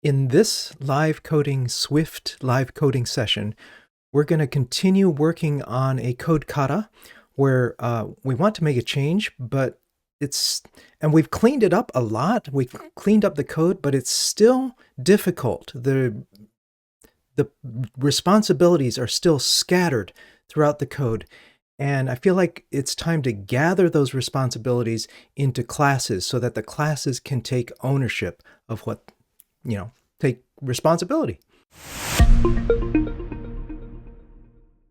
In this Swift live coding session, we're going to continue working on a code kata where we want to make a change, but and we've cleaned it up a lot. We've cleaned up the code, but it's still difficult. The responsibilities are still scattered throughout the code. And I feel like it's time to gather those responsibilities into classes so that the classes can take ownership of what, take responsibility.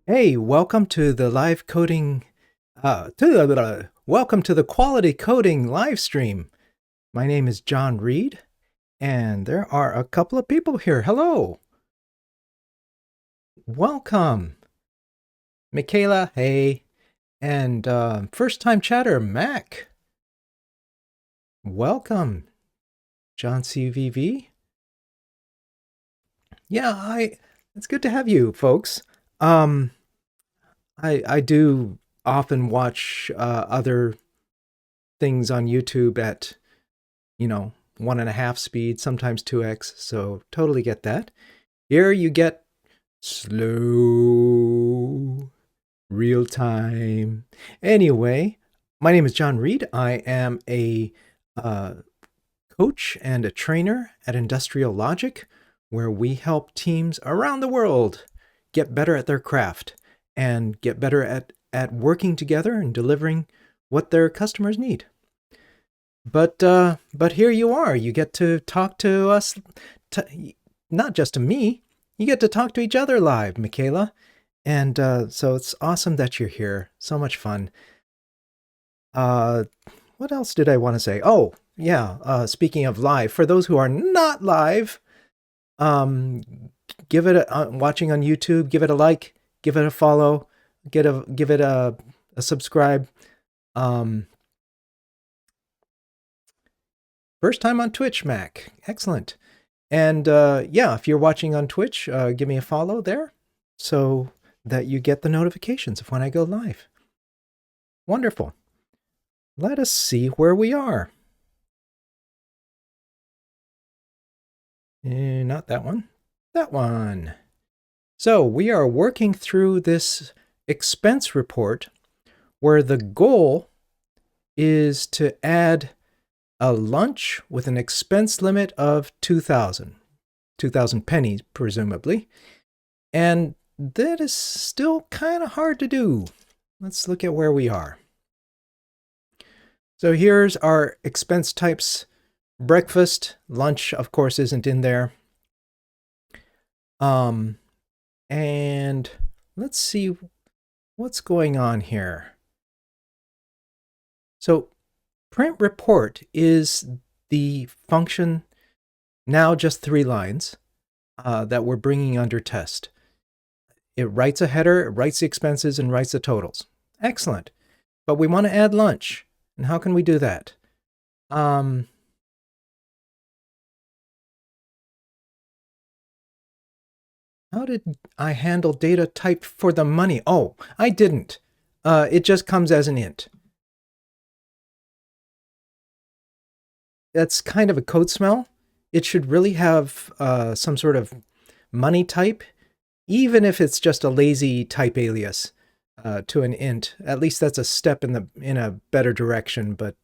Hey, welcome to the live coding, welcome to the quality coding live stream. My name is John Reed, and there are a couple of people here. Hello. Welcome. Michaela, hey. And first-time chatter, Mac. Welcome. John CVV. Yeah, it's good to have you, folks. I do often watch other things on YouTube at, 1.5 speed, sometimes 2x, so totally get that. Here you get slow, real time. Anyway, my name is John Reed. I am a coach and a trainer at Industrial Logic, where we help teams around the world get better at their craft and get better at working together and delivering what their customers need. But here you are. You get to talk to us, not just to me. You get to talk to each other live, Michaela. And so it's awesome that you're here. So much fun. What else did I want to say? Oh, yeah. Speaking of live, for those who are not live, give it watching on YouTube, give it a like, give it a follow, give it a subscribe. First time on Twitch, Mac. Excellent. And if you're watching on Twitch, give me a follow there so that you get the notifications of when I go live. Wonderful. Let us see where we are. Not that one. That one. So we are working through this expense report where the goal is to add a lunch with an expense limit of 2,000 pennies, presumably. And that is still kind of hard to do. Let's look at where we are. So here's our expense types. Breakfast, lunch, of course, isn't in there. And let's see what's going on here. So print report is the function, now just 3 lines, that we're bringing under test. It writes a header, it writes the expenses, and writes the totals. Excellent. But we want to add lunch. And how can we do that? How did I handle data type for the money? Oh, I didn't. It just comes as an int. That's kind of a code smell. It should really have some sort of money type, even if it's just a lazy type alias to an int. At least that's a step in a better direction, but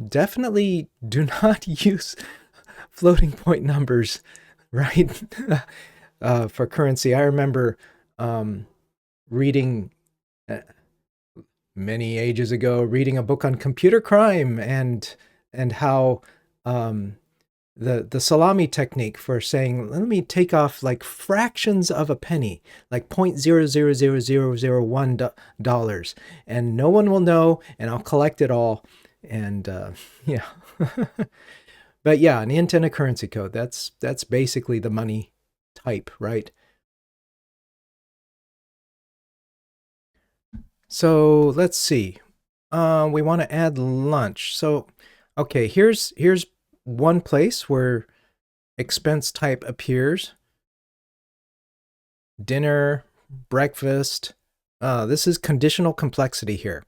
definitely do not use floating point numbers, right? For currency. I remember reading many ages ago, reading a book on computer crime and how the salami technique for saying, let me take off like fractions of a penny, like $0.000001, and no one will know, and I'll collect it all. And yeah. But yeah, an int and a currency code, that's basically the money type, right? So let's see. We want to add lunch. So, okay, here's one place where expense type appears. Dinner, breakfast. This is conditional complexity here.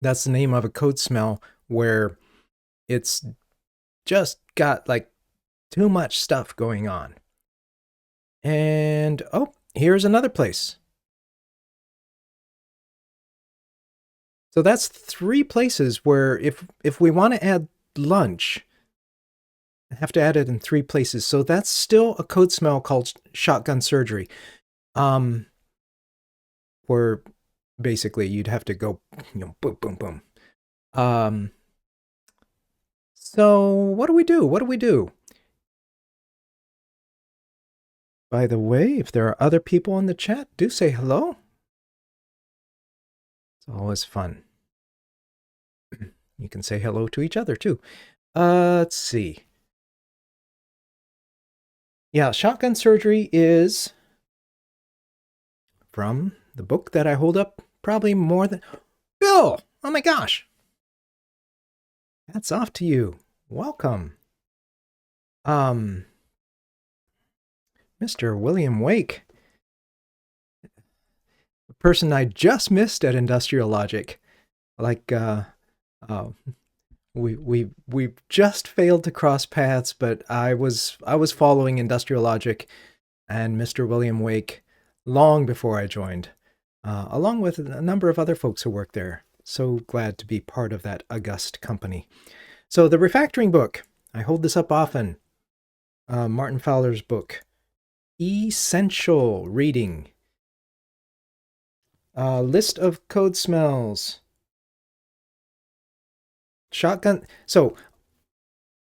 That's the name of a code smell where it's just got like too much stuff going on. And oh, here's another place. So that's 3 places where if we want to add lunch, I have to add it in 3 places. So that's still a code smell called shotgun surgery. Where basically you'd have to go, boom, boom, boom. So what do we do? What do we do? By the way, if there are other people in the chat, do say hello. It's always fun. You can say hello to each other too. Let's see. Yeah, shotgun surgery is from the book that I hold up probably more than... Bill! Oh my gosh! That's off to you. Welcome. Mr. William Wake. The person I just missed at Industrial Logic. Like, we just failed to cross paths, but I was following Industrial Logic and Mr. William Wake long before I joined, along with a number of other folks who work there. So glad to be part of that august company. So the refactoring book, I hold this up often. Martin Fowler's book, essential reading. List of code smells. Shotgun. So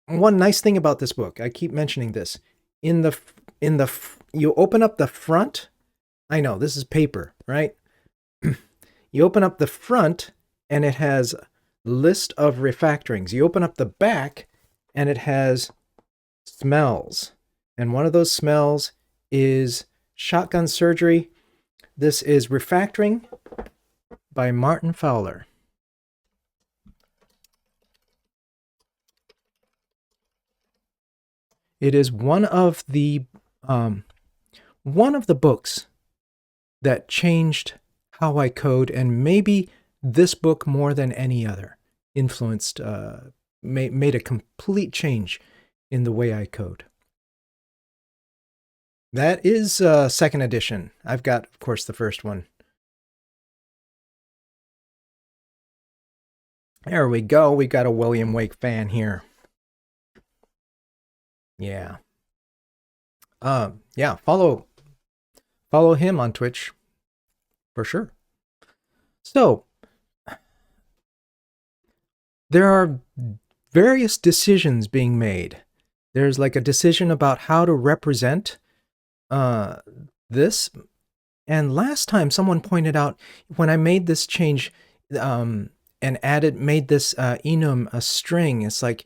one nice thing about this book, I keep mentioning this, you open up the front. I know this is paper, right? You open up the front and it has list of refactorings. You open up the back and it has smells. And one of those smells is shotgun surgery. This is Refactoring by Martin Fowler. It is one of the books that changed how I code, and maybe this book more than any other influenced, made a complete change in the way I code. That is second edition. I've got, of course, the first one. There we go. We got a William Wake fan here. Yeah. Yeah, follow him on Twitch for sure. So there are various decisions being made. There's like a decision about how to represent this. And last time someone pointed out when I made this change and made this enum a string, it's like,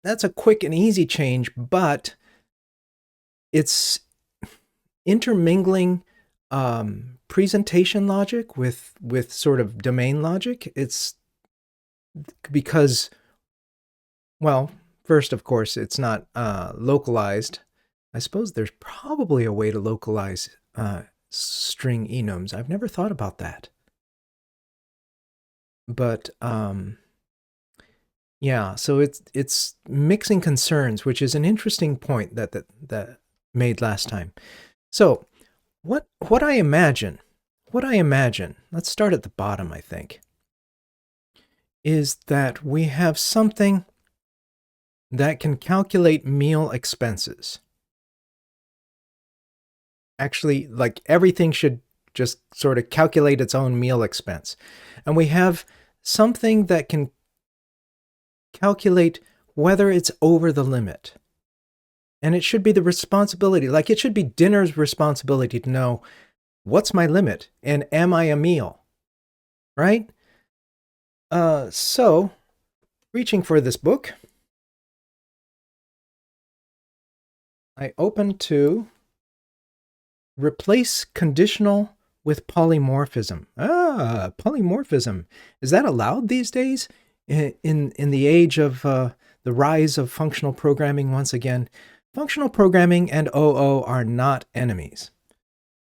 that's a quick and easy change, but it's intermingling presentation logic with sort of domain logic. It's because, well, first, of course, it's not localized. I suppose there's probably a way to localize string enums. I've never thought about that. But yeah, so it's mixing concerns, which is an interesting point that made last time. So what I imagine, let's start at the bottom, I think, is that we have something that can calculate meal expenses. Actually, like everything should just sort of calculate its own meal expense. And we have something that can calculate whether it's over the limit. And it should be the responsibility, like it should be dinner's responsibility to know what's my limit and am I a meal, right? So, reaching for this book, I open to Replace Conditional with Polymorphism. Polymorphism. Is that allowed these days? In the age of the rise of functional programming once again, functional programming and OO are not enemies.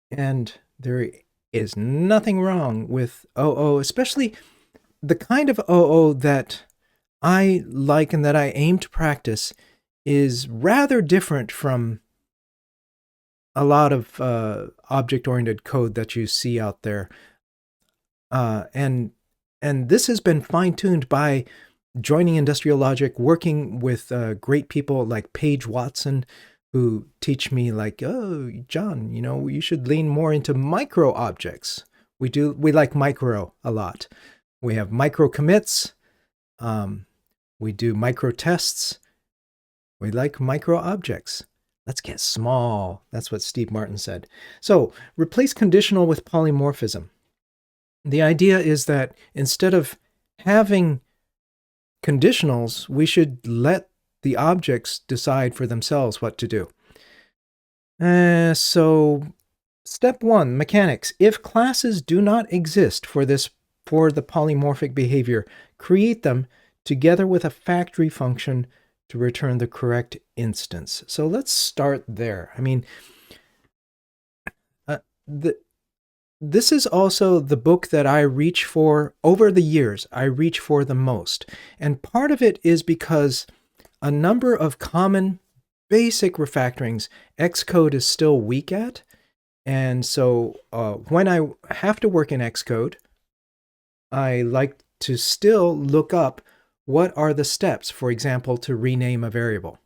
And there is nothing wrong with OO, especially the kind of OO that I like and that I aim to practice is rather different from a lot of object-oriented code that you see out there. And this has been fine-tuned by joining Industrial Logic, working with great people like Paige Watson, who teach me like, oh, John, you should lean more into micro objects. We like micro a lot. We have micro commits. We do micro tests. We like micro objects. Let's get small. That's what Steve Martin said. So replace conditional with polymorphism. The idea is that instead of having conditionals, we should let the objects decide for themselves what to do. So step 1, mechanics. If classes do not exist for the polymorphic behavior, create them together with a factory function to return the correct instance. So let's start there. I mean, this is also the book that I reach for over the years. I reach for the most. And part of it is because a number of common basic refactorings Xcode is still weak at. And so when I have to work in Xcode, I like to still look up what are the steps, for example, to rename a variable.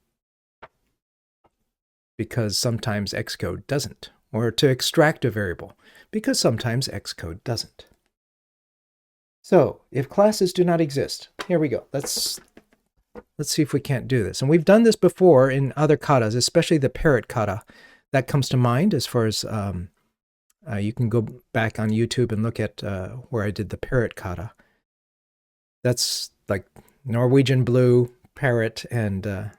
Because sometimes Xcode doesn't. Or to extract a variable, because sometimes Xcode doesn't. So if classes do not exist, here we go. Let's see if we can't do this. And we've done this before in other katas, especially the parrot kata. That comes to mind as far as you can go back on YouTube and look at where I did the parrot kata. That's like Norwegian blue, parrot, and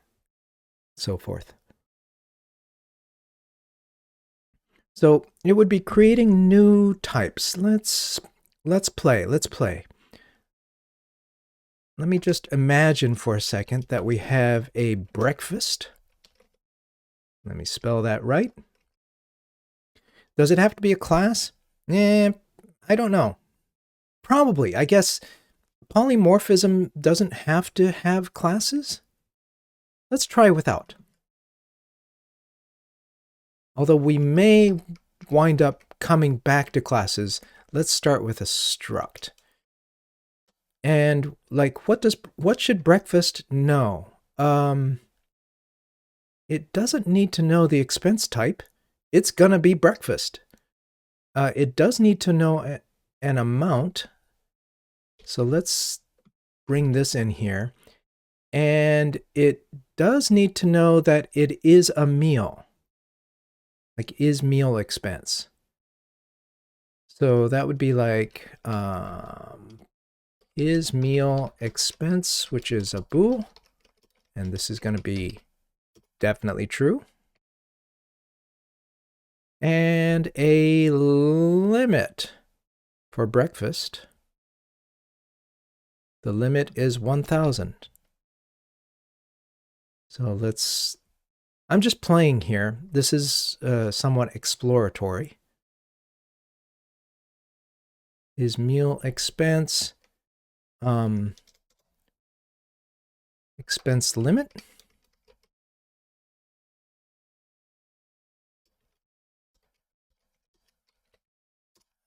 so forth. So it would be creating new types. Let's play. Let me just imagine for a second that we have a breakfast. Let me spell that right. Does it have to be a class? I don't know. Probably. I guess polymorphism doesn't have to have classes. Let's try without. Although we may wind up coming back to classes, let's start with a struct. And like, what should breakfast know? It doesn't need to know the expense type. It's gonna be breakfast. It does need to know an amount. So let's bring this in here. And it does need to know that it is a meal. Like IsMeal expense. So that would be like IsMeal expense, which is a bool. And this is going to be definitely true. And a limit for breakfast. The limit is 1,000. So I'm just playing here. This is somewhat exploratory. IsMeal expense, expense limit.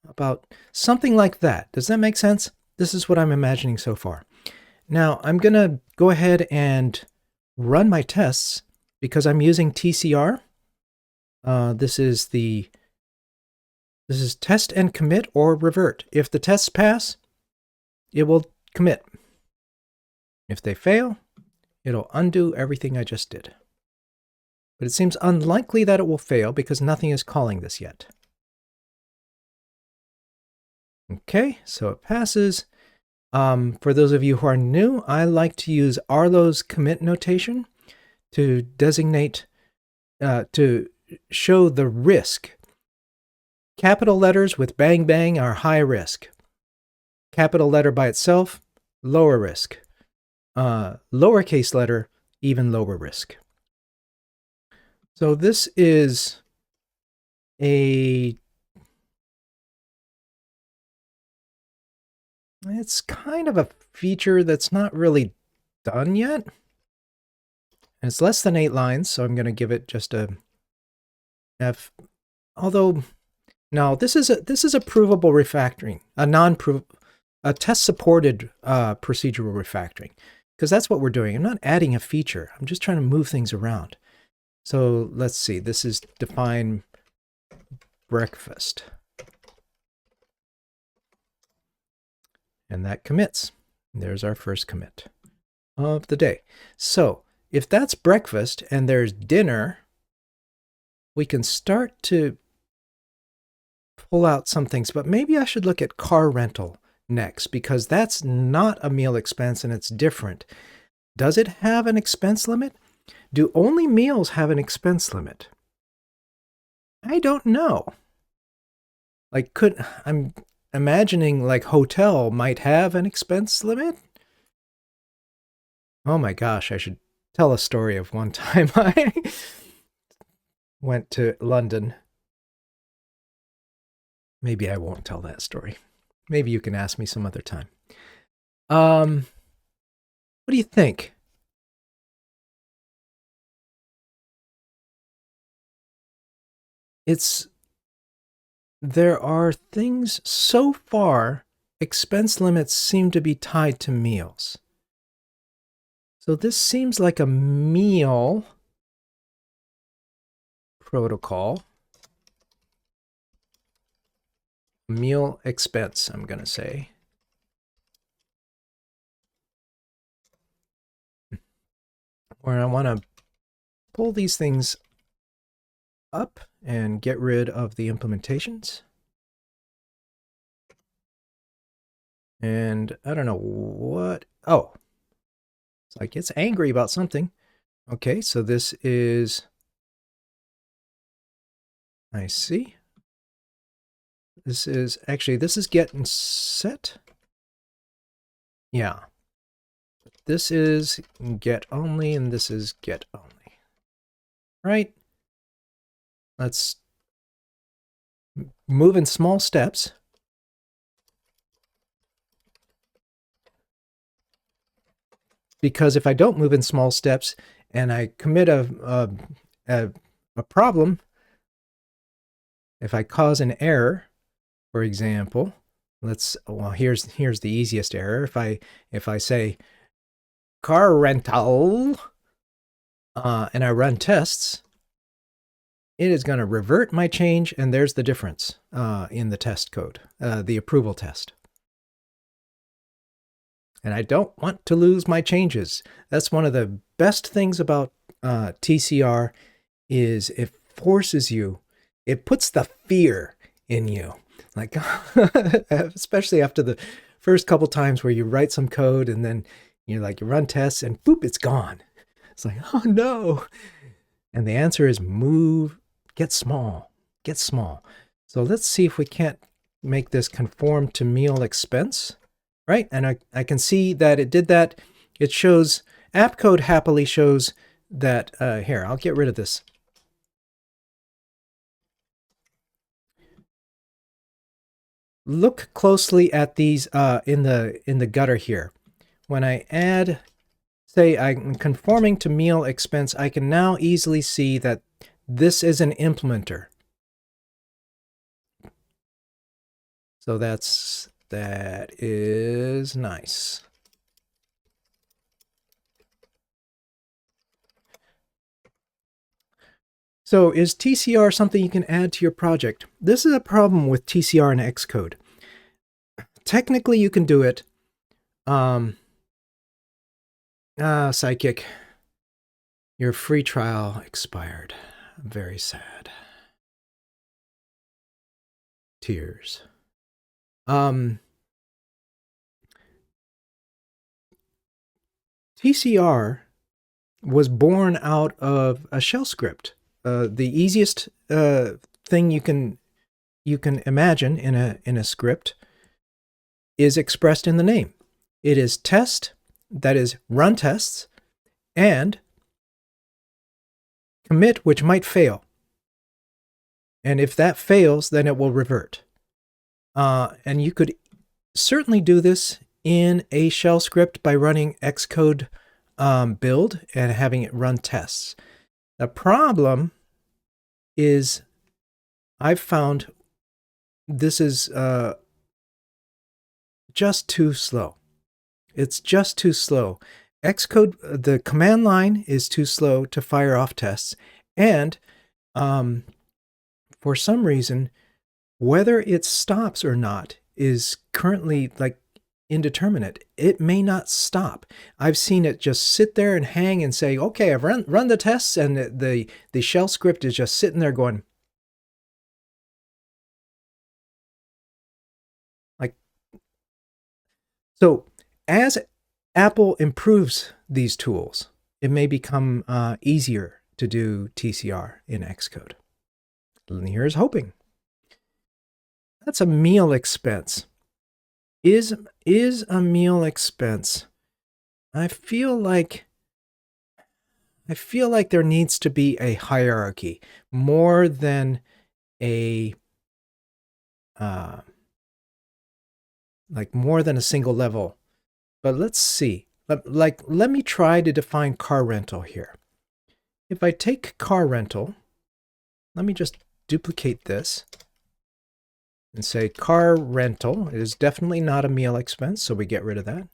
About something like that. Does that make sense? This is what I'm imagining so far. Now I'm going to go ahead and run my tests because I'm using TCR. This is test and commit or revert. If the tests pass, it will commit. If they fail, it'll undo everything I just did. But it seems unlikely that it will fail because nothing is calling this yet. Okay, so it passes. For those of you who are new, I like to use Arlo's commit notation to designate, to show the risk. Capital letters with bang bang are high risk. Capital letter by itself, lower risk. Lowercase letter, even lower risk. So this is it's kind of a feature that's not really done yet. And it's less than 8 lines, so I'm going to give it just a F. Although, no, this is a provable refactoring, a test-supported procedural refactoring, because that's what we're doing. I'm not adding a feature. I'm just trying to move things around. So let's see. This is define breakfast. And that commits. There's our first commit of the day. So if that's breakfast and there's dinner, we can start to pull out some things. But maybe I should look at car rental next, because that's not a meal expense and it's different. Does it have an expense limit? Do only meals have an expense limit? I don't know. Like, I'm imagining like hotel might have an expense limit. Oh my gosh, I should tell a story of one time I went to London. Maybe I won't tell that story. Maybe you can ask me some other time. What do you think? There are things so far, expense limits seem to be tied to meals. So this seems like a meal protocol. Meal expense, I'm going to say. Where I want to pull these things up and get rid of the implementations. And I don't know what, oh, it's like it's angry about something. Okay, so this is, I see. This is getting set. Yeah. This is get only, and this is get only. Right? Let's move in small steps. Because if I don't move in small steps and I commit a problem, if I cause an error, for example, here's the easiest error. If I say car rental and I run tests, it is going to revert my change, and there's the difference in the test code, the approval test. And I don't want to lose my changes. That's one of the best things about TCR is it forces you, it puts the fear in you. Like, especially after the first couple times where you write some code and then you run tests and boop, it's gone. It's like, oh no. And the answer is move, get small. So let's see if we can't make this conform to meal expense, right? And I can see that it did that. It shows, app code happily shows that, here, I'll get rid of this. Look closely at these in the gutter here. When I add, say I'm conforming to meal expense, I can now easily see that this is an implementer. So that is nice. So is TCR something you can add to your project? This is a problem with TCR and Xcode. Technically, you can do it. Sidekick, your free trial expired. I'm very sad. Tears. TCR was born out of a shell script. The easiest thing you can imagine in a script is expressed in the name. It is test, that is run tests, and commit, which might fail. And if that fails, then it will revert. And you could certainly do this in a shell script by running Xcode build and having it run tests. The problem is I've found this is just too slow. It's just too slow. Xcode, the command line is too slow to fire off tests. And for some reason, whether it stops or not is currently like indeterminate. It may not stop. I've seen it just sit there and hang and say, okay, I've run the tests, and the shell script is just sitting there going, like, so as Apple improves these tools, it may become easier to do TCR in Xcode. And here's hoping. That's a meal expense. Is a meal expense? I feel like there needs to be a hierarchy more than a more than a single level. But let's see. Let me try to define car rental here. If I take car rental, let me just duplicate this and say car rental is definitely not a meal expense, so we get rid of that.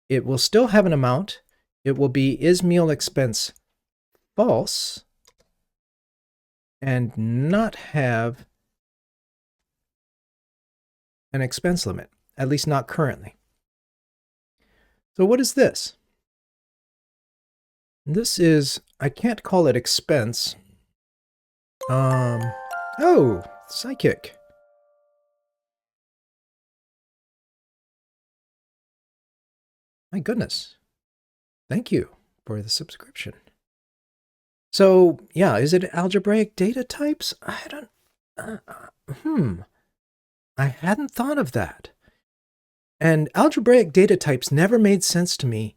It will still have an amount. It will be IsMeal expense false and not have an expense limit, at least not currently. So what is this? This is, I can't call it expense. Oh, Psychic. My goodness. Thank you for the subscription. So, yeah, is it algebraic data types? I don't, I hadn't thought of that. And algebraic data types never made sense to me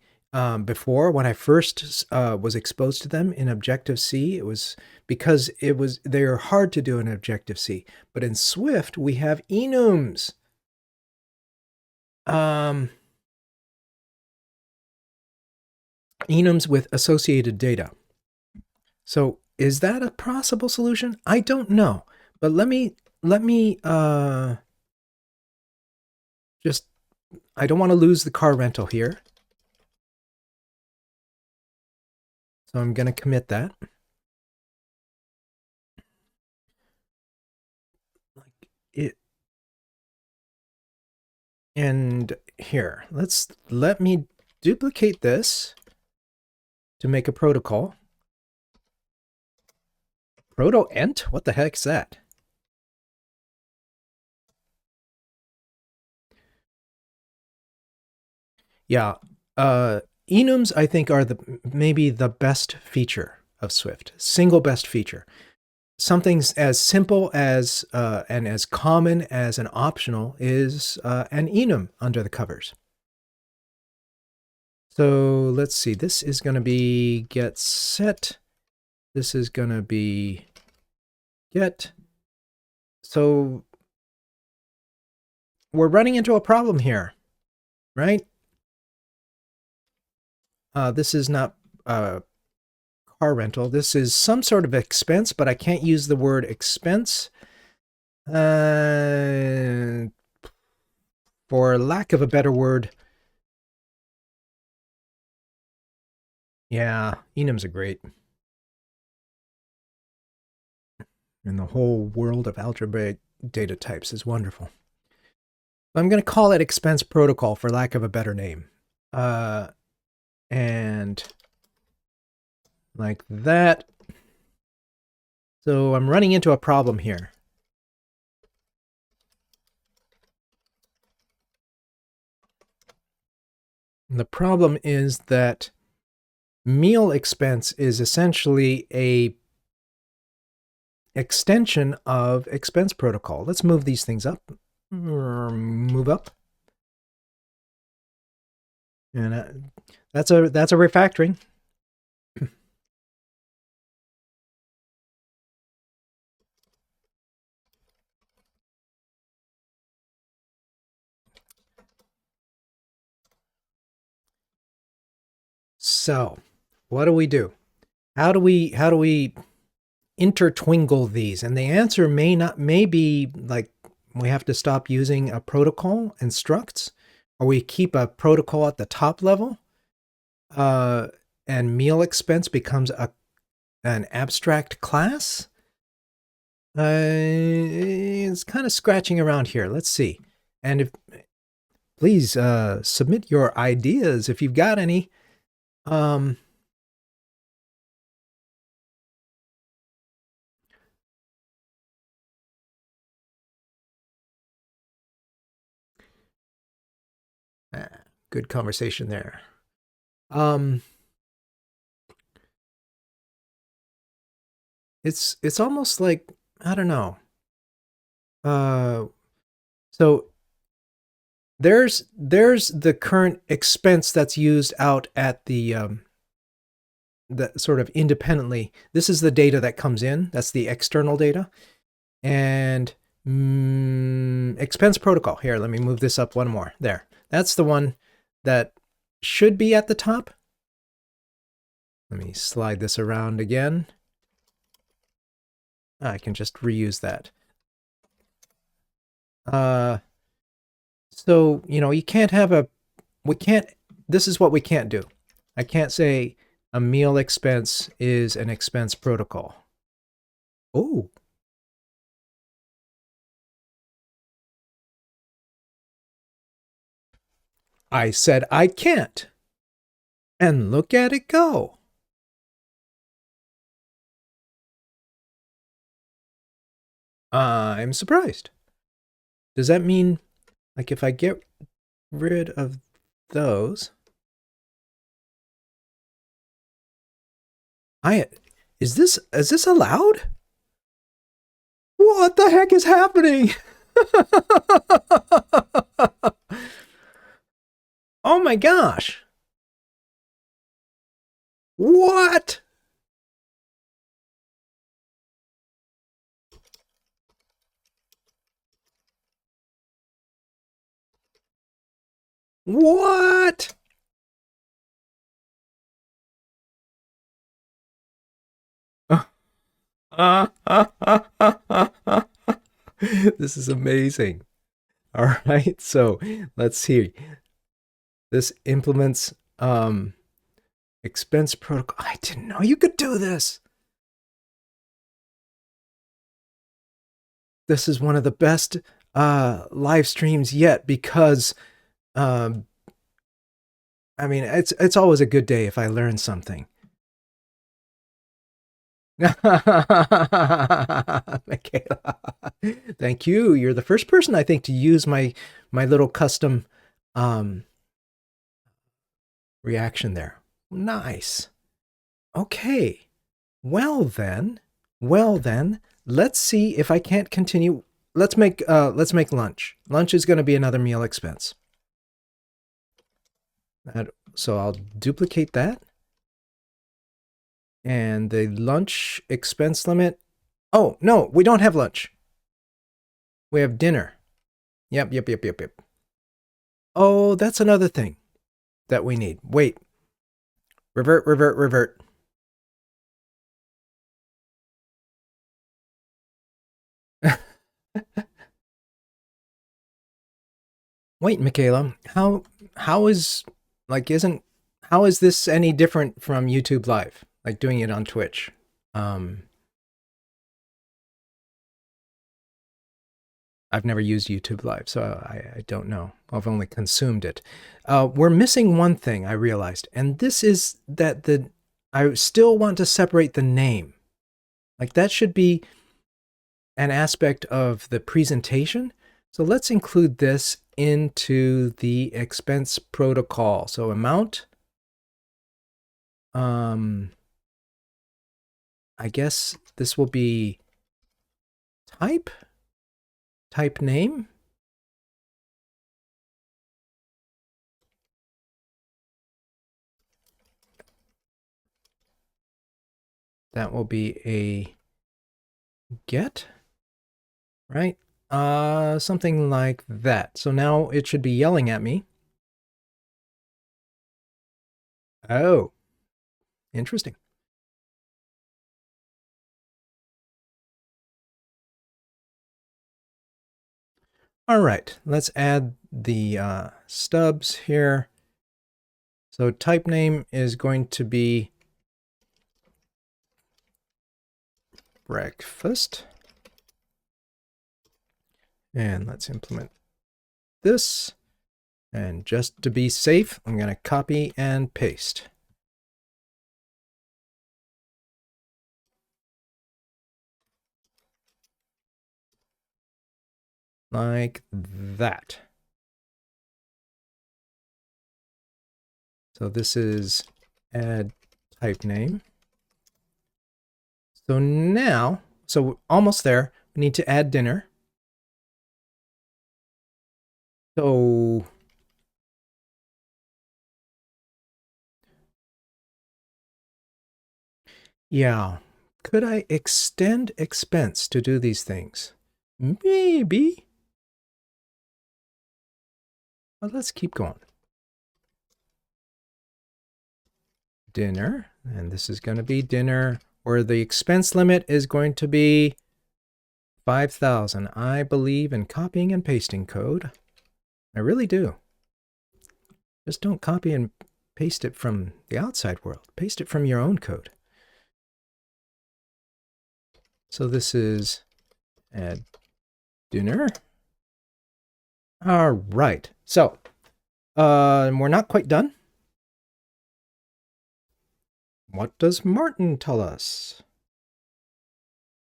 before when I first was exposed to them in Objective-C. It was because they are hard to do in Objective-C. But in Swift, we have Enums. Enums with associated data. So is that a possible solution? I don't know. But let me just, I don't want to lose the car rental here. So I'm going to commit that. Like it. And here, let me duplicate this to make a protocol. Proto-ent? What the heck's that? Yeah, enums I think are maybe the best feature of Swift. Single best feature. Something as simple as and as common as an optional is an enum under the covers. So let's see. This is going to be get set. This is going to be get. So we're running into a problem here, right? This is not car rental. This is some sort of expense, but I can't use the word expense. For lack of a better word. Yeah, enums are great. And the whole world of algebraic data types is wonderful. I'm going to call it expense protocol for lack of a better name. And like that. So I'm running into a problem here. And the problem is that meal expense is essentially a extension of expense protocol. Let's move these things up. Move up. And that's a refactoring. So what do we do? How do we intertwingle these? And the answer may be like we have to stop using a protocol and structs, or we keep a protocol at the top level, and meal expense becomes an abstract class. It's kind of scratching around here. Let's see. And please submit your ideas if you've got any. Good conversation there. It's almost like, I don't know. So there's the current expense that's used out at the sort of independently. This is the data that comes in. That's the external data. And expense protocol. Here, let me move this up one more. There. That's the one that should be at the top. Let me slide this around again. I can just reuse that. So, you can't have this is what we can't do. I can't say a meal expense is an expense protocol. Oh. I said I can't. And look at it go. I'm surprised. Does that mean, like, if I get rid of those, is this allowed? What the heck is happening? Oh my gosh. What? What? This is amazing. All right, so let's see. This implements expense protocol. I didn't know you could do this. This is one of the best live streams yet because I mean, it's always a good day if I learn something. Michaela, thank you. You're the first person I think to use my little custom reaction there. Nice. Okay. Well then, let's see if I can't continue. Let's make lunch. Lunch is going to be another meal expense. So I'll duplicate that. And the lunch expense limit. Oh, no, we don't have lunch. We have dinner. Yep. Oh, that's another thing that we need. Wait. Revert. Wait, Michaela, how is this any different from YouTube Live? Like doing it on Twitch? I've never used YouTube Live, so I don't know. I've only consumed it. We're missing one thing, I realized, and this is that I still want to separate the name. Like that should be an aspect of the presentation. So let's include this into the expense protocol. So amount. I guess this will be type name. That will be a get, right? Something like that. So now it should be yelling at me. Oh, Interesting. All right, let's add the stubs here. So type name is going to be breakfast. And let's implement this. And just to be safe, I'm going to copy and paste. Like that. So this is add type name. So now, so almost there, we need to add dinner. So yeah, could I extend expense to do these things? Maybe. But let's keep going. Dinner, and this is going to be dinner, where the expense limit is going to be 5,000. I believe in copying and pasting code. I really do. Just don't copy and paste it from the outside world. Paste it from your own code. So this is add dinner. All right. So we're not quite done. What does Martin tell us?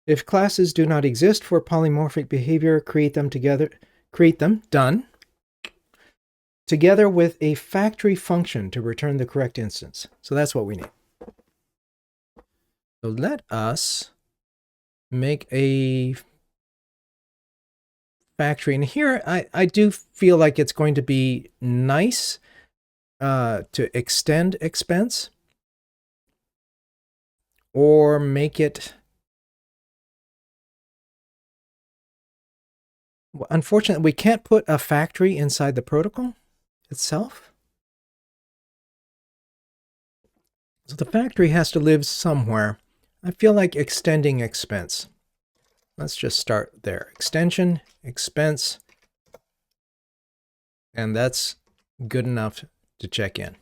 If classes do not exist for polymorphic behavior, create them, done, together with a factory function to return the correct instance. So that's what we need. So let us make a factory. And here I do feel like it's going to be nice to extend expense or make it. Unfortunately, we can't put a factory inside the protocol itself. So the factory has to live somewhere. I feel like extending expense. Let's just start there. Extension, expense, and that's good enough to check in.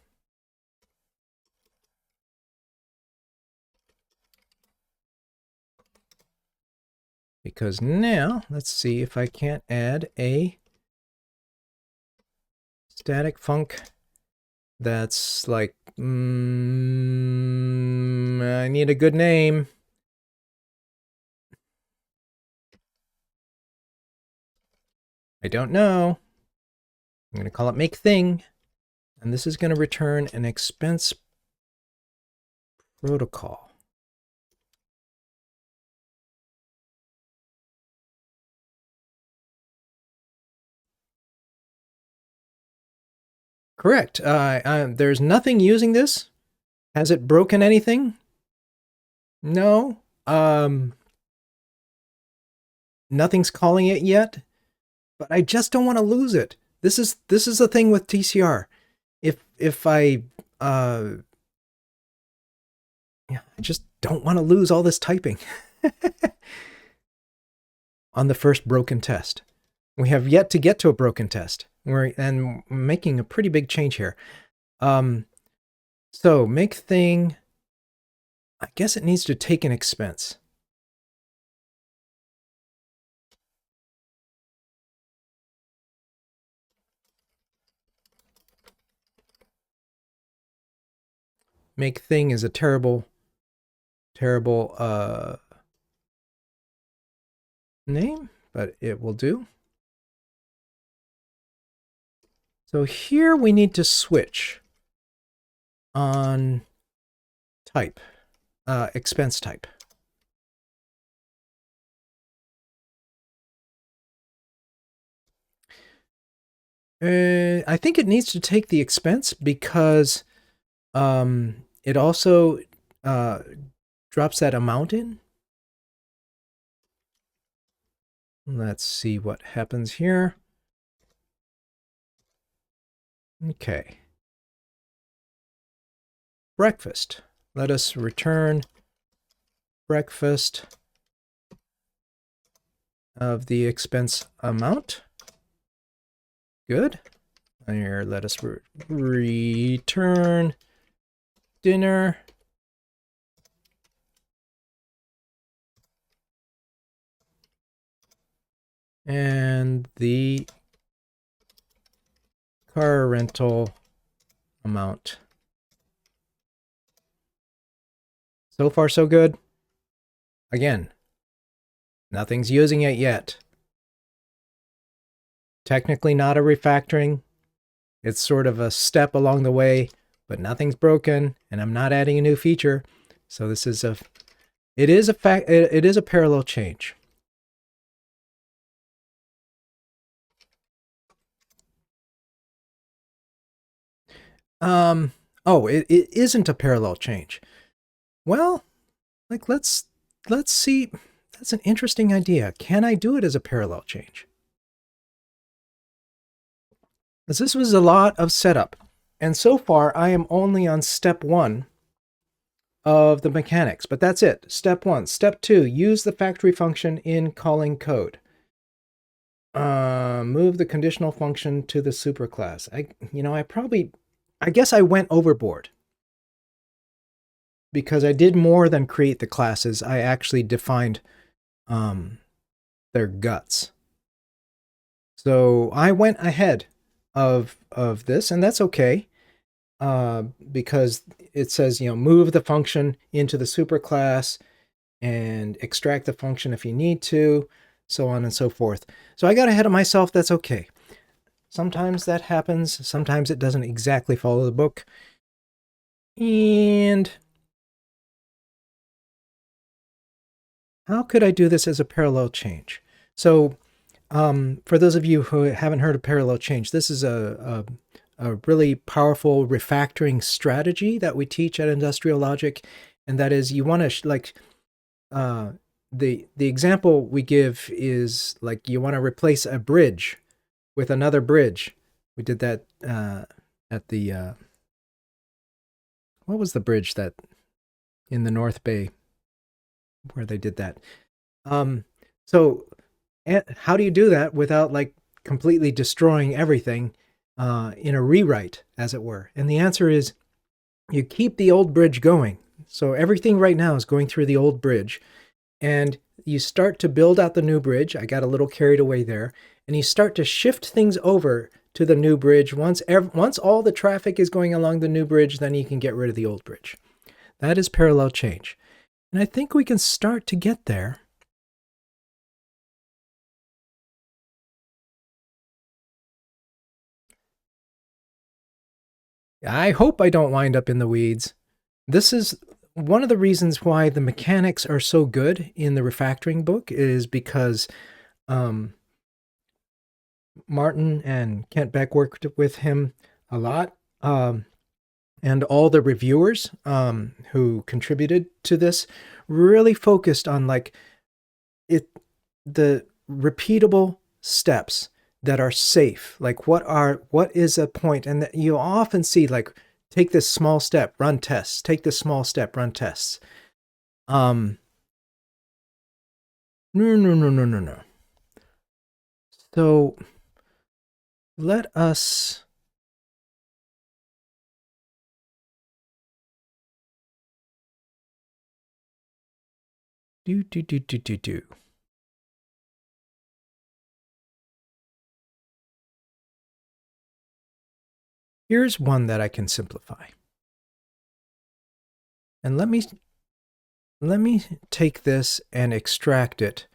Because now, let's see if I can't add a static func that's like, I need a good name. I don't know. I'm going to call it make thing. And this is going to return an expense protocol. Correct. There's nothing using this. Has it broken anything? No. Nothing's calling it yet. But I just don't want to lose it. This is the thing with TCR. If I I just don't want to lose all this typing on the first broken test. We have yet to get to a broken test. We're making a pretty big change here. So make thing, I guess it needs to take an expense. Make thing is a terrible name, but it will do. So here we need to switch on type, expense type. I think it needs to take the expense because it also drops that amount in. Let's see what happens here. Okay. Breakfast. let us return breakfast of the expense amount. Good. Here, let us return dinner and the car rental amount. So far, so good. Again, nothing's using it yet. Technically not a refactoring. It's sort of a step along the way, but nothing's broken, and I'm not adding a new feature. So this is it is a parallel change. Oh, it isn't a parallel change. Well, like let's see. That's an interesting idea. Can I do it as a parallel change? Because this was a lot of setup. And so far, I am only on step 1 of the mechanics, but that's it. Step 1. Step 2, use the factory function in calling code. Move the conditional function to the superclass. I guess I went overboard. Because I did more than create the classes. I actually defined their guts. So I went ahead of this, and that's okay. Because it says, move the function into the superclass and extract the function if you need to, so on and so forth. So I got ahead of myself. That's okay. Sometimes that happens. Sometimes it doesn't exactly follow the book. And how could I do this as a parallel change? So for those of you who haven't heard of parallel change, this is a really powerful refactoring strategy that we teach at Industrial Logic. And that is, you want to the example we give is like you want to replace a bridge with another bridge. We did that at the what was the bridge that in the North Bay where they did that? So how do you do that without like completely destroying everything in a rewrite, as it were? And the answer is you keep the old bridge going. So everything right now is going through the old bridge, and you start to build out the new bridge. I got a little carried away there. And you start to shift things over to the new bridge. Once all the traffic is going along the new bridge, then you can get rid of the old bridge. That is parallel change. And I think we can start to get there. I hope I don't wind up in the weeds. This is one of the reasons why the mechanics are so good in the refactoring book, is because Martin and Kent Beck worked with him a lot. And all the reviewers who contributed to this really focused on like the repeatable steps that are safe. Like what is a point? And that you often see like, take this small step, run tests, take this small step, run tests. No. So let us do. Here's one that I can simplify. And let me take this and extract it.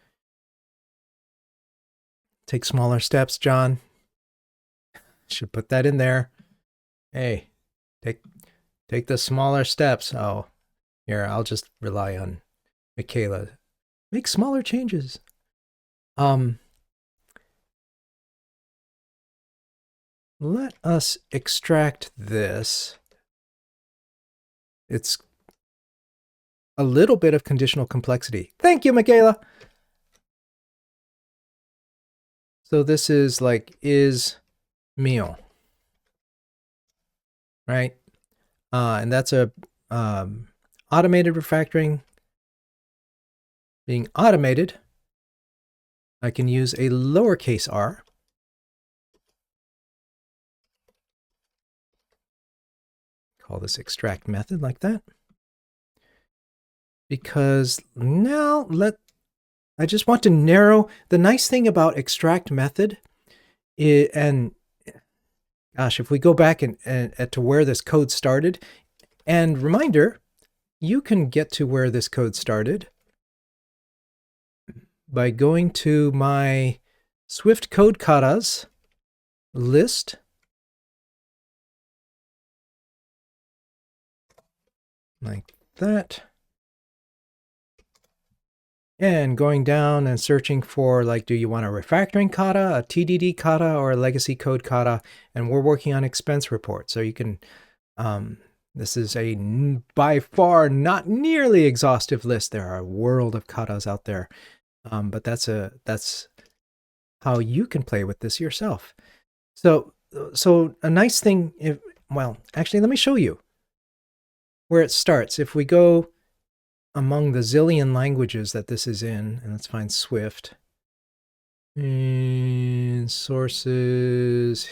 Take smaller steps, John. Should put that in there. Hey, take the smaller steps. Oh, here, I'll just rely on Michaela. Make smaller changes. Let us extract this. It's a little bit of conditional complexity. Thank you, Michaela. So this is like IsMeal, right? And that's a automated refactoring being automated, I can use a lowercase r. Call this extract method like that. Because now I just want to narrow. The nice thing about extract method is, and gosh, if we go back and to where this code started, and reminder, you can get to where this code started by going to my Swift code katas list. Like that. And going down and searching for, like, do you want a refactoring kata, a TDD kata, or a legacy code kata? And we're working on expense report. So you can, this is a by far not nearly exhaustive list. There are a world of katas out there. But that's how you can play with this yourself. So a nice thing, well, actually, let me show you where it starts. If we go among the zillion languages that this is in, and let's find Swift. And sources.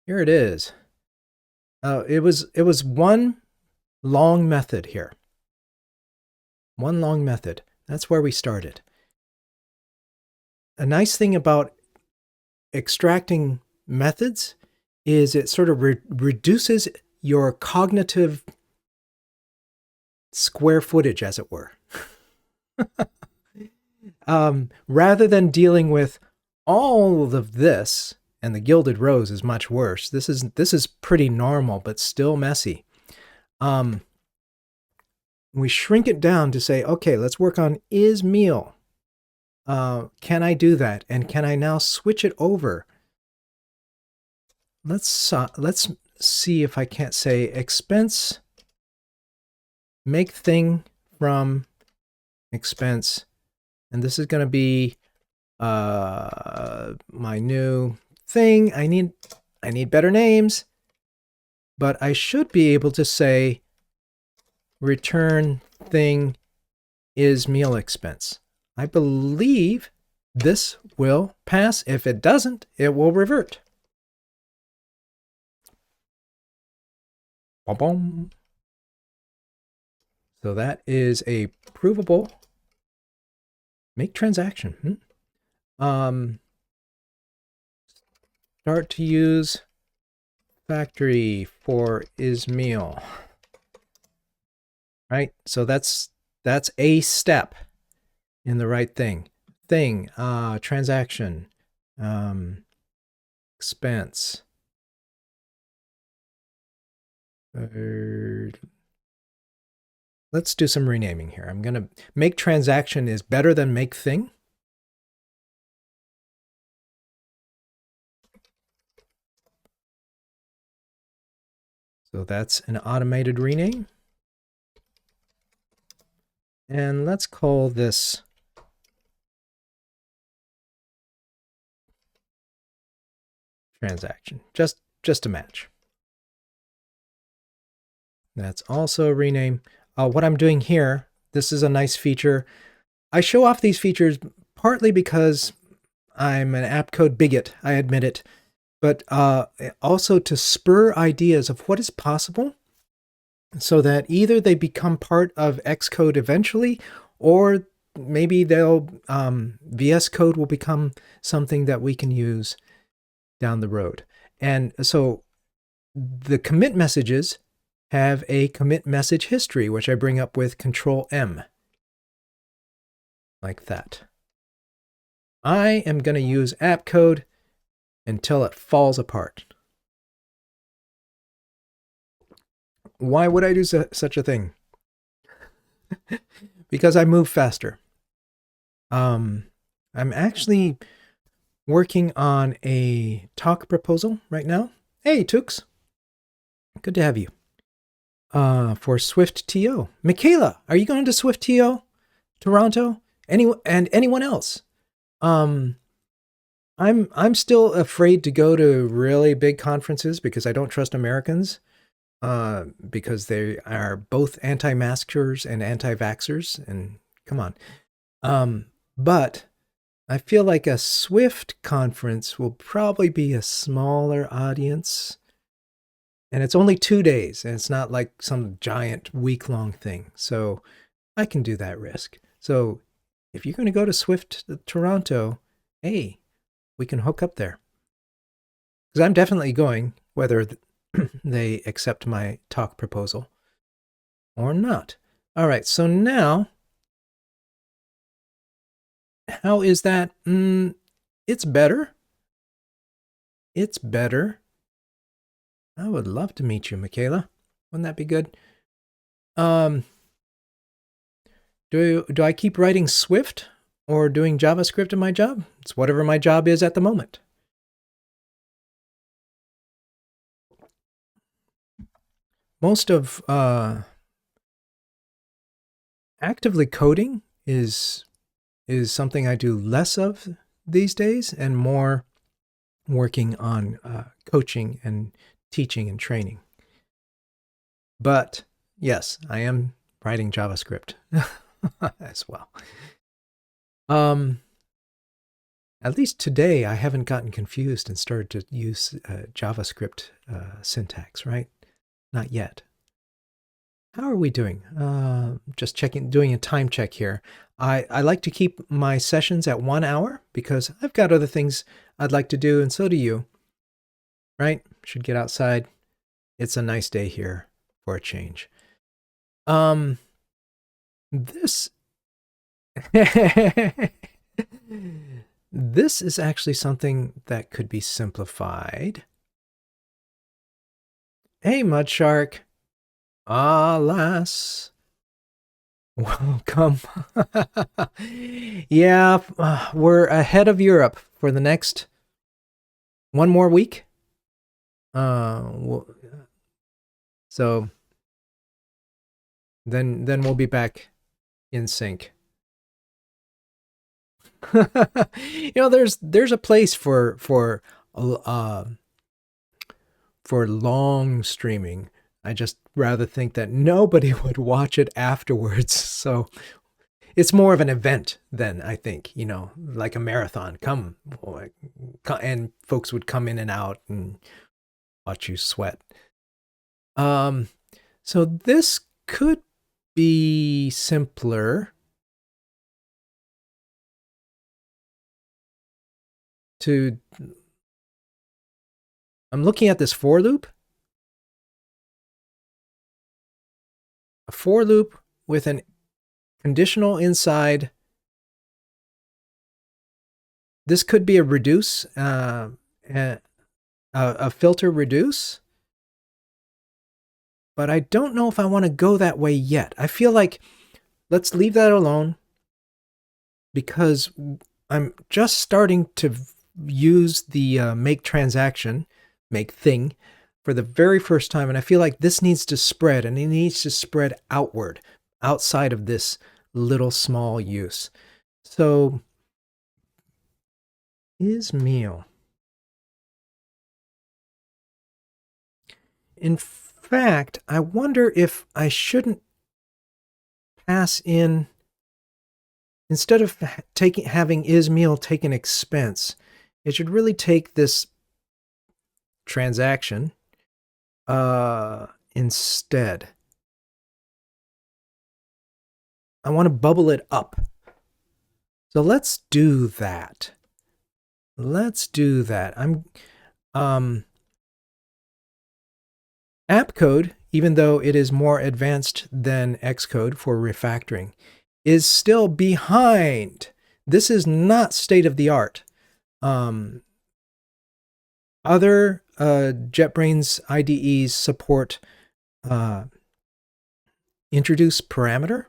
Here it is. It was one long method here. One long method. That's where we started. A nice thing about extracting methods is it sort of reduces your cognitive square footage, as it were. Rather than dealing with all of this, and the gilded rose is much worse. This is pretty normal, but still messy. We shrink it down to say, okay, let's work on IsMeal. Can I do that? And can I now switch it over? Let's see if I can't say expense, make thing from expense. And this is going to be my new thing. I need better names, but I should be able to say return thing IsMeal expense. I believe this will pass. If it doesn't, it will revert. Boom, boom. So that is a provable make transaction. Start to use factory for IsMeal. Right? So that's a step in the right thing. Transaction, expense. Let's do some renaming here. I'm going to make transaction is better than make thing. So that's an automated rename. And let's call this transaction, just to match. That's also a rename. What I'm doing here, this is a nice feature. I show off these features partly because I'm an app code bigot, I admit it, but also to spur ideas of what is possible so that either they become part of Xcode eventually, or maybe they'll VS Code will become something that we can use down the road. And so the commit messages have a commit message history, which I bring up with Control M. Like that. I am going to use app code until it falls apart. Why would I do such a thing? Because I move faster. I'm actually working on a talk proposal right now. Hey, Tooks. Good to have you. For Swift TO. Michaela, are you going to Swift TO? Toronto? Anyone else? I'm still afraid to go to really big conferences because I don't trust Americans. because they are both anti-maskers and anti-vaxxers, and come on. But I feel like a Swift conference will probably be a smaller audience. And it's only 2 days, and it's not like some giant week-long thing. So I can do that risk. So if you're going to go to Swift Toronto, hey, we can hook up there. Because I'm definitely going, whether they accept my talk proposal or not. All right, so now, how is that? It's better. It's better. I would love to meet you, Michaela. Wouldn't that be good? Do I keep writing Swift or doing JavaScript in my job? It's whatever my job is at the moment. Most of actively coding is something I do less of these days, and more working on coaching and teaching and training. But yes, I am writing JavaScript as well. At least today, I haven't gotten confused and started to use JavaScript syntax, right? Not yet. How are we doing? Just checking, doing a time check here. I like to keep my sessions at 1 hour because I've got other things I'd like to do, and so do you. Right? Should get outside. It's a nice day here for a change. This this is actually something that could be simplified. Hey, Mud Shark. Alas. Welcome. Yeah, we're ahead of Europe for the next one more week. So then we'll be back in sync. There's a place for long streaming. I just rather think that nobody would watch it afterwards. So it's more of an event than, I think, like a marathon. Come, and folks would come in and out and watch you sweat. So this could be simpler to. I'm looking at this for loop. A for loop with an conditional inside. This could be a reduce, a filter reduce. But I don't know if I want to go that way yet. I feel like let's leave that alone, because I'm just starting to use the make transaction, make thing, for the very first time. And I feel like this needs to spread, and it needs to spread outward, outside of this little small use. So, IsMeal. In fact, I wonder if I shouldn't pass in, instead of having IsMeal take an expense, it should really take this transaction instead. I want to bubble it up. So let's do that. App code, even though it is more advanced than Xcode for refactoring, is still behind. This is not state of the art. Other JetBrains IDEs support introduce parameter,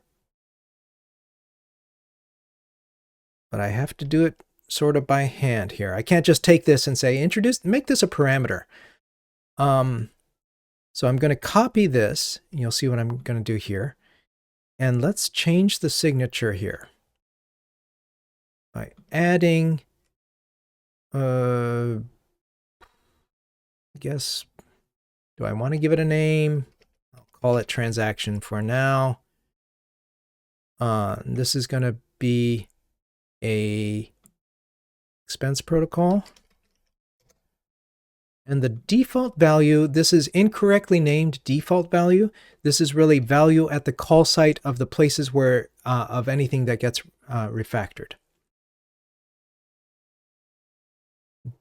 but I have to do it sort of by hand here. I can't just take this and say make this a parameter. So I'm going to copy this. You'll see what I'm going to do here. And let's change the signature here by adding, I guess, Do I want to give it a name? I'll call it transaction for now. This is going to be a expense protocol. And the default value, this is incorrectly named default value. This is really value at the call site of the places where, of anything that gets refactored.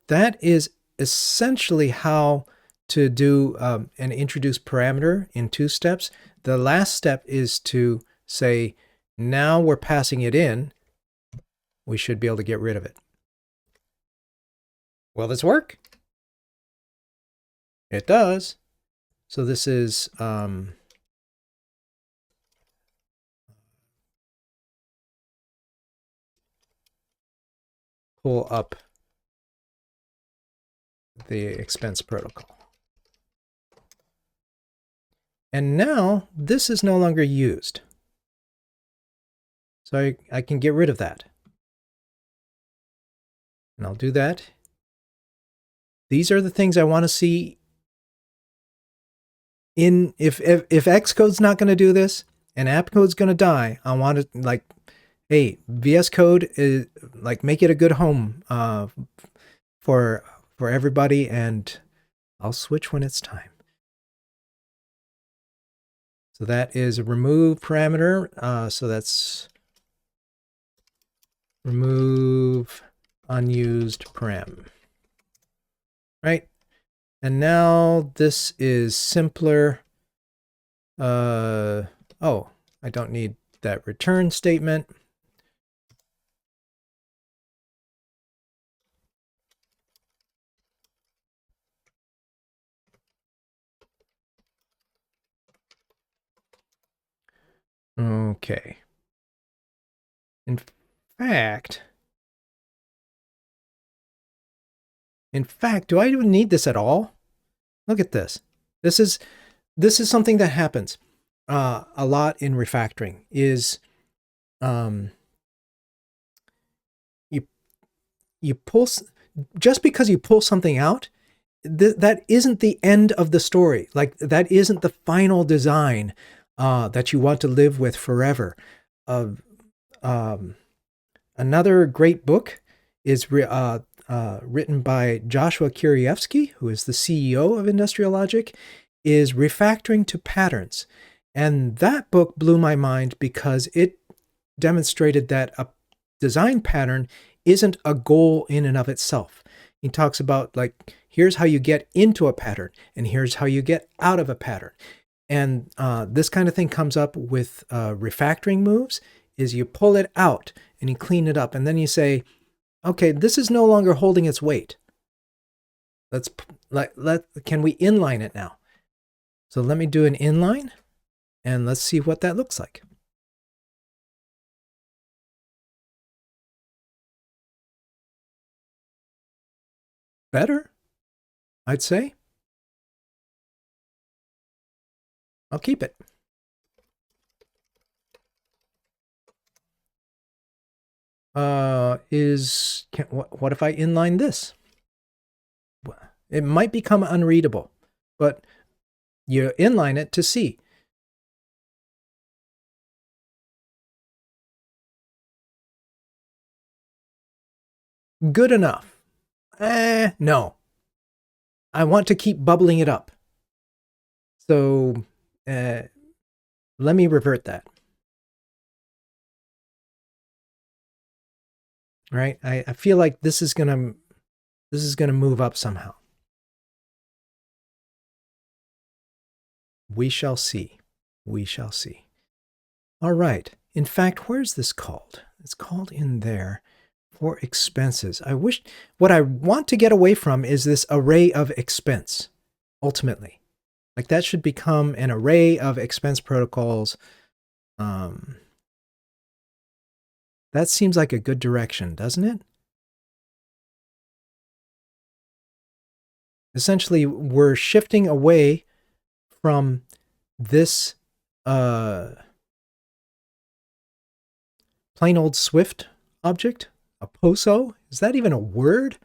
That is essentially how to do and introduce parameter in 2 steps. The last step is to say, now we're passing it in. We should be able to get rid of it. Will this work? It does. So this is pull up the expense protocol. And now this is no longer used. So I can get rid of that. And I'll do that. These are the things I want to see in, if Xcode's not going to do this and app code's going to die, I want to, like, hey, VS Code is like, make it a good home for everybody, and I'll switch when it's time. So that is a remove parameter. So that's remove unused param. Right? And now this is simpler. Oh, I don't need that return statement. Okay. In fact, do I even need this at all? Look at this. This is something that happens a lot in refactoring. Is you pull, just because you pull something out, that isn't the end of the story. Like, that isn't the final design that you want to live with forever. Another great book is written by Joshua Kirievsky, who is the CEO of Industrial Logic, is Refactoring to Patterns. And that book blew my mind because it demonstrated that a design pattern isn't a goal in and of itself. He talks about, like, here's how you get into a pattern, and here's how you get out of a pattern. And this kind of thing comes up with refactoring moves, is you pull it out and you clean it up, and then you say, okay, this is no longer holding its weight. Can we inline it now? So let me do an inline, and let's see what that looks like. Better, I'd say. I'll keep it. What if I inline this? It might become unreadable, but you inline it to see. Good enough. No. I want to keep bubbling it up. So let me revert that. Right? I feel like this is gonna move up somehow. We shall see. We shall see. All right. In fact, where's this called? It's called in there for expenses. What I want to get away from is this array of expense, ultimately. Like, that should become an array of expense protocols. That seems like a good direction, doesn't it? Essentially, we're shifting away from this plain old Swift object, a POSO. Is that even a word?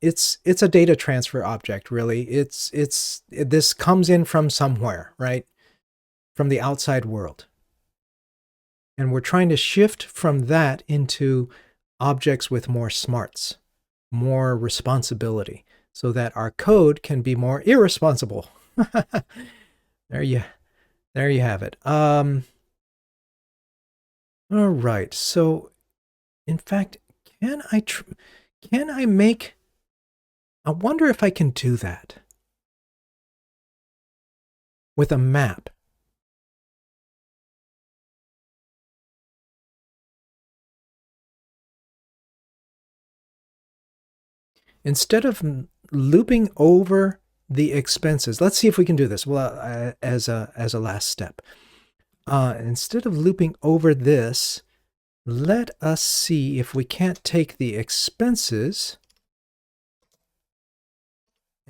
it's a data transfer object, really. This comes in from somewhere, right? From the outside world. And we're trying to shift from that into objects with more smarts, more responsibility, so that our code can be more irresponsible. there you have it. All right. So, in fact, can I make? I wonder if I can do that with a map. Instead of looping over the expenses, let's see if we can do this. Well, as a last step, instead of looping over this, let us see if we can't take the expenses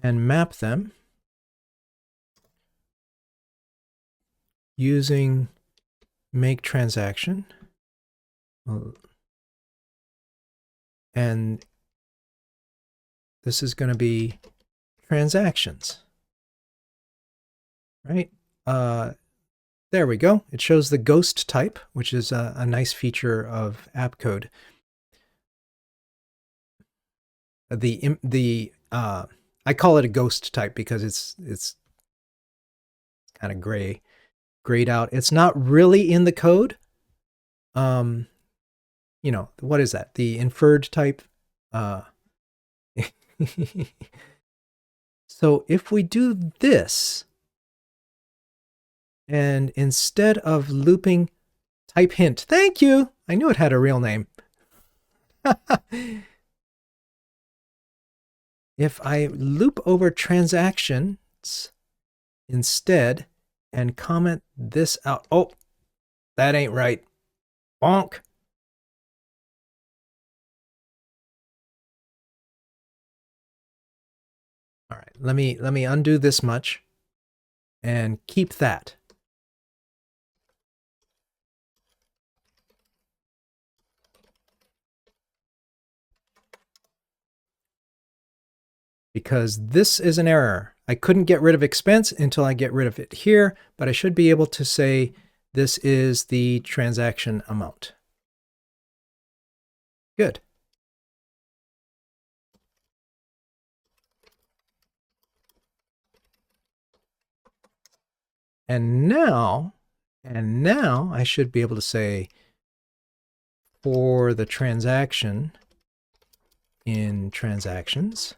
and map them using make transaction. And this is going to be transactions, right? There we go. It shows the ghost type, which is a nice feature of app code. I call it a ghost type because it's kind of grayed out. It's not really in the code. You know, what is that? The inferred type. So if we do this, and instead of looping type hint, thank you, I knew it had a real name. If I loop over transactions instead and comment this out, oh, that ain't right. Bonk. All right, let me undo this much and keep that. Because this is an error. I couldn't get rid of expense until I get rid of it here, but I should be able to say this is the transaction amount. Good. And now I should be able to say for the transaction in transactions,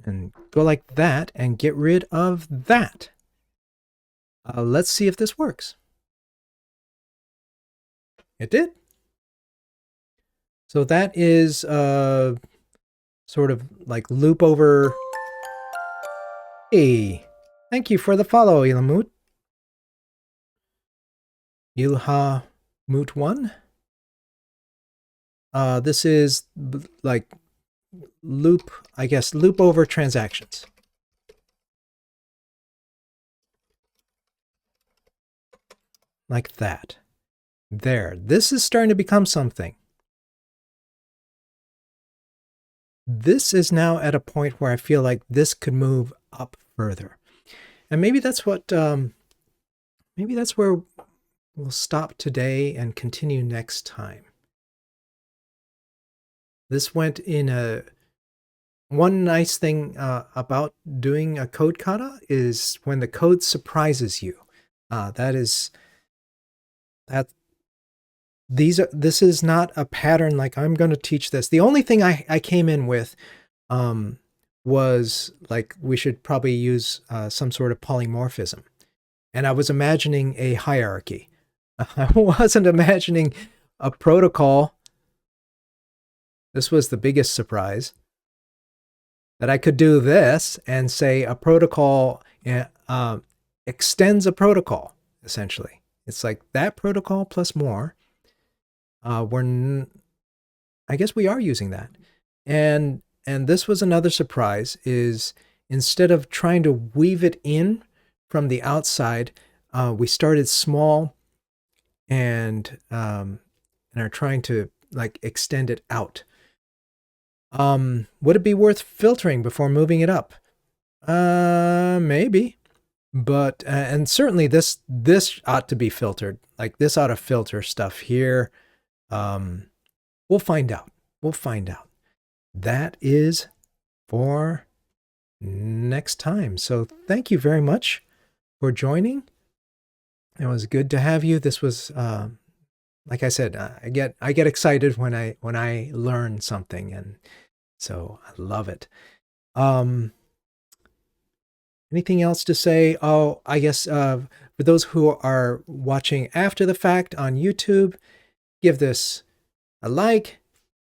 and go like that and get rid of that. Let's see if this works. It did. So that is sort of like loop over. Hey, thank you for the follow, Ilhamut. Ilhamut1. This is like loop, I guess, loop over transactions. Like that. There. This is starting to become something. This is now at a point where I feel like this could move up further. And maybe that's what, maybe that's where we'll stop today and continue next time. This went in a, one nice thing about doing a code kata is when the code surprises you. This is not a pattern like I'm going to teach this. The only thing I came in with was like we should probably use some sort of polymorphism. And I was imagining a hierarchy. I wasn't imagining a protocol. This was the biggest surprise. That I could do this and say a protocol extends a protocol, essentially. It's like that protocol plus more. I guess we are using that. And this was another surprise, is instead of trying to weave it in from the outside, we started small and are trying to like extend it out. Would it be worth filtering before moving it up? Maybe. But and certainly this ought to be filtered. Like this ought to filter stuff here. We'll find out. We'll find out. That is for next time. So thank you very much for joining. It was good to have you. This was like I said, I get excited when I learn something, and so I love it. Anything else to say? Oh, I guess for those who are watching after the fact on YouTube, give this a like,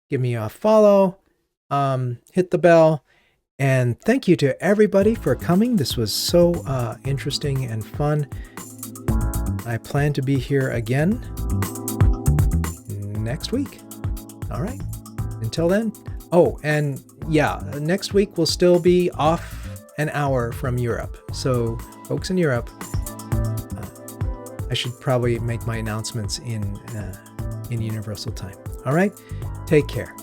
give me a follow, hit the bell, and thank you to everybody for coming. This was so interesting and fun. I plan to be here again next week. All right. Until then. Oh, and yeah, next week we'll still be off an hour from Europe. So folks in Europe, I should probably make my announcements in Universal Time. All right. Take care.